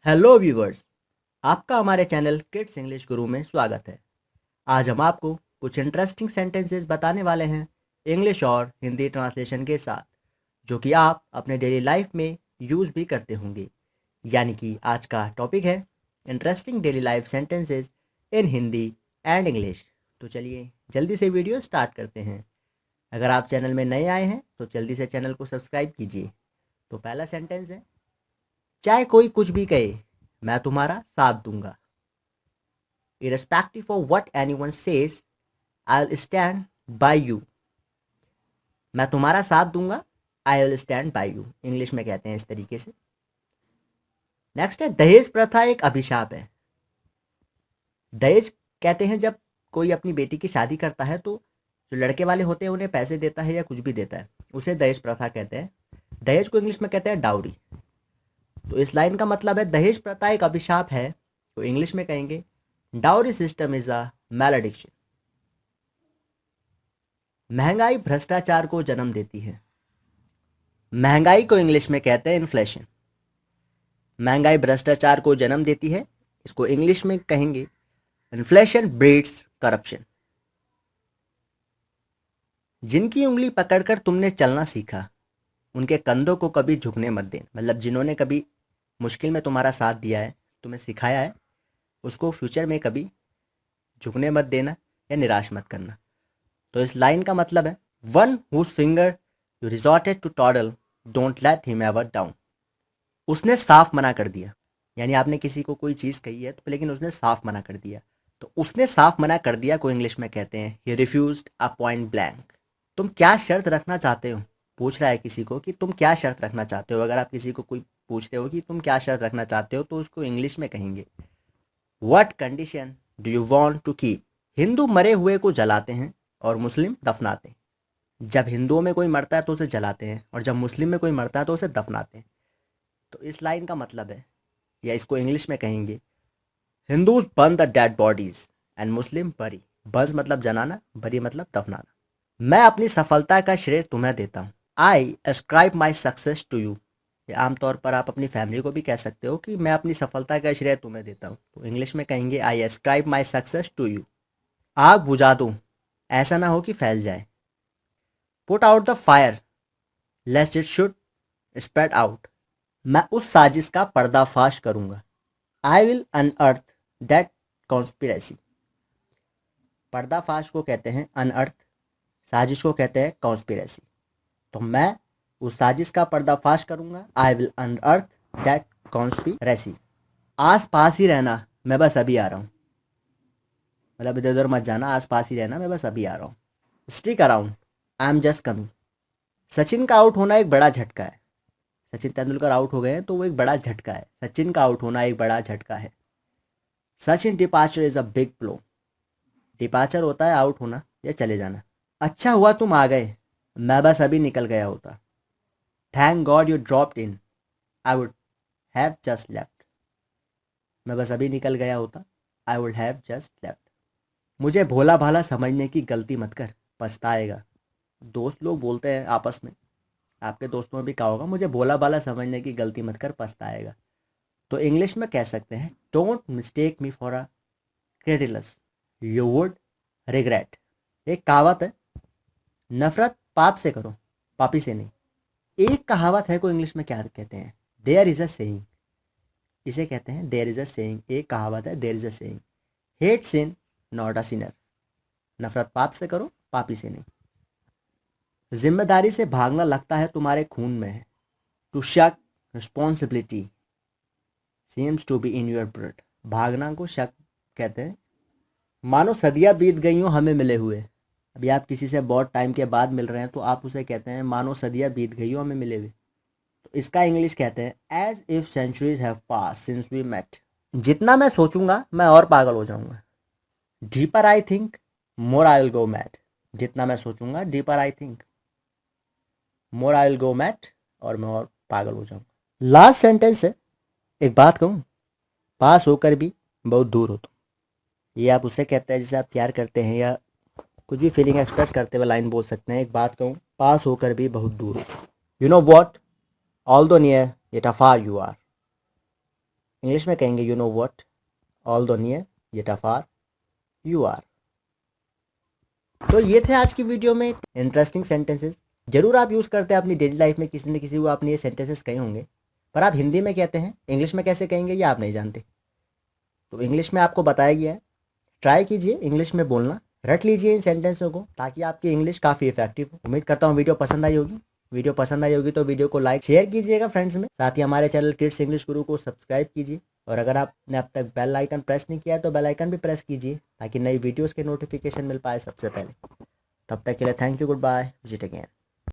Hello viewers, आपका हमारे channel kids English गुरु में स्वागत है। आज हम आपको कुछ इंटरेस्टिंग सेंटेंसेस बताने वाले हैं इंग्लिश और हिंदी ट्रांसलेशन के साथ, जो कि आप अपने डेली लाइफ में यूज़ भी करते होंगे। यानी कि आज का टॉपिक है interesting daily life sentences in Hindi and English. तो चलिए जल्दी से वीडियो स्टार्ट करते हैं। अगर आप चैनल में नए आए हैं तो जल्दी से चैनल को सब्सक्राइब कीजिए। तो पहला सेंटेंस है, चाहे कोई कुछ भी कहे मैं तुम्हारा साथ दूंगा। Irrespective of what anyone says, I'll stand by you. मैं तुम्हारा साथ दूंगा, I will stand by you। English में कहते हैं इस तरीके से। नेक्स्ट है, दहेज प्रथा एक अभिशाप है। दहेज कहते हैं जब कोई अपनी बेटी की शादी करता है तो जो लड़के वाले होते हैं उन्हें पैसे देता है या कुछ भी देता है, उसे दहेज प्रथा कहते हैं। दहेज को इंग्लिश में कहते हैं डाउरी। तो इस लाइन का मतलब है दहेज प्रथा एक अभिशाप है, तो इंग्लिश में कहेंगे डाउरी सिस्टम इज अ मैलेडिक्शन। महंगाई भ्रष्टाचार को जन्म देती है। महंगाई को इंग्लिश में कहते हैं इन्फ्लेशन। महंगाई भ्रष्टाचार को जन्म देती है, इसको इंग्लिश में कहेंगे इन्फ्लेशन ब्रीड्स करप्शन। जिनकी उंगली पकड़कर तुमने चलना सीखा उनके कंधों को कभी झुकने मत देना। मतलब जिन्होंने कभी मुश्किल में तुम्हारा साथ दिया है, तुम्हें सिखाया है, उसको फ्यूचर में कभी झुकने मत देना या निराश मत करना। तो इस लाइन का मतलब है one whose finger you resorted to toddle don't let him ever down. उसने साफ मना कर दिया, यानी आपने किसी को कोई चीज़ कही है तो लेकिन उसने साफ मना कर दिया, तो उसने साफ मना कर दिया को इंग्लिश में कहते हैं ही रिफ्यूज्ड अ पॉइंट ब्लैंक। तुम क्या शर्त रखना चाहते हो, पूछ रहा है किसी को कि तुम क्या शर्त रखना चाहते हो। अगर आप किसी को कोई पूछते हो कि तुम क्या शर्त रखना चाहते हो तो उसको इंग्लिश में कहेंगे what condition do you want to keep. हिंदू मरे हुए को जलाते हैं और मुस्लिम दफनाते हैं। जब हिंदुओं में कोई मरता है तो उसे जलाते हैं और जब मुस्लिम में कोई मरता है तो उसे दफनाते हैं। तो इस लाइन का मतलब है, या इसको इंग्लिश में कहेंगे Hindus burn the dead bodies and Muslim बरी। बज मतलब जलाना, बरी मतलब दफनाना। मैं अपनी सफलता का श्रेय तुम्हें देता हूँ। I ascribe my success to you. आमतौर पर आप अपनी फैमिली को भी कह सकते हो कि मैं अपनी सफलता का श्रेय तुम्हें देता हूँ, तो इंग्लिश में कहेंगे I ascribe my success to you. आग बुझा दूँ, ऐसा ना हो कि फैल जाए। Put out the fire lest it should spread out. मैं उस साजिश का पर्दाफाश करूंगा। I will unearth that conspiracy. पर्दाफाश को कहते हैं अनअर्थ, साजिश को कहते हैं कॉन्स्पिरेसी। तो मैं उस साजिश का पर्दाफाश करूंगा, I will unearth that conspiracy. आस पास ही रहना, मैं बस अभी आ रहा हूँ। मतलब इधर उधर मत जाना, आस पास ही रहना, मैं बस अभी आ रहा हूँ। Stick around, I am just coming. Sachin का आउट होना एक बड़ा झटका है। सचिन तेंदुलकर आउट हो गए हैं तो वो एक बड़ा झटका है। सचिन का आउट होना एक बड़ा झटका है। Sachin departure is a big blow. Departure होता है आउट होना या चले जाना। अच्छा हुआ तुम आ गए, मैं बस अभी निकल गया होता। Thank God you dropped in, I would have just left. मैं बस अभी निकल गया होता, I would have just left. मुझे भोला भाला समझने की गलती मत कर, पछताएगा। दोस्त लोग बोलते हैं आपस में, आपके दोस्तों में भी कहा होगा मुझे भोला भाला समझने की गलती मत कर, पछताएगा। तो इंग्लिश में कह सकते हैं don't mistake me for a credulous, you would regret. एक कहावत है, नफरत पाप से करो, पापी से नहीं। एक कहावत है को इंग्लिश में क्या कहते हैं, देयर इज अ सेइंग। इसे कहते हैं देयर इज अ सेइंग। एक कहावत है, there is a saying, hate sin not a sinner. नफरत पाप से करो, पापी से नहीं। जिम्मेदारी से भागना लगता है तुम्हारे खून में है, to shirk responsibility seems to be in your blood. भागना को शक कहते हैं। मानो सदियां बीत गई हो हमें मिले हुए। अभी आप किसी से बहुत टाइम के बाद मिल रहे हैं तो आप उसे कहते हैं मानो सदियां बीत गई हो हमें मिले हुए। तो इसका इंग्लिश कहते हैं as if centuries have pass since we met. जितना मैं सोचूंगा मैं और पागल हो जाऊंगा। Deeper I think more I will go mad. जितना मैं सोचूंगा deeper I think more I will go mad, और मैं और पागल हो जाऊंगा। लास्ट सेंटेंस है, एक बात कहूँ, पास होकर भी बहुत दूर हो तुम। ये आप उसे कहते हैं जिसे आप प्यार करते हैं या कुछ भी फीलिंग एक्सप्रेस करते हुए लाइन बोल सकते हैं। एक बात कहूँ, पास होकर भी बहुत दूर हो। You know what, all though near yet afar you are. English में कहेंगे you know what, all though near, yet afar, you are. तो ये थे आज की वीडियो में इंटरेस्टिंग सेंटेंसेस। जरूर आप यूज़ करते हैं अपनी डेली लाइफ में, किसी न किसी को आपने ये सेंटेंसेस कहे होंगे, पर आप हिंदी में कहते हैं, इंग्लिश में कैसे कहेंगे ये आप नहीं जानते। तो इंग्लिश में आपको बताया गया है, ट्राई कीजिए इंग्लिश में बोलना, रट लीजिए इन सेंटेंसों को ताकि आपकी इंग्लिश काफ़ी इफेक्टिव हो। उम्मीद करता हूँ वीडियो पसंद आई होगी। वीडियो पसंद आई होगी तो वीडियो को लाइक शेयर कीजिएगा फ्रेंड्स में, साथ ही हमारे चैनल किड्स इंग्लिश गुरु को सब्सक्राइब कीजिए। और अगर आपने अब तक बेल आइकन प्रेस नहीं किया है तो बेल आइकन भी प्रेस कीजिए ताकि नई वीडियोस के नोटिफिकेशन मिल पाए सबसे पहले। तब तक के लिए thank you, goodbye, visit again.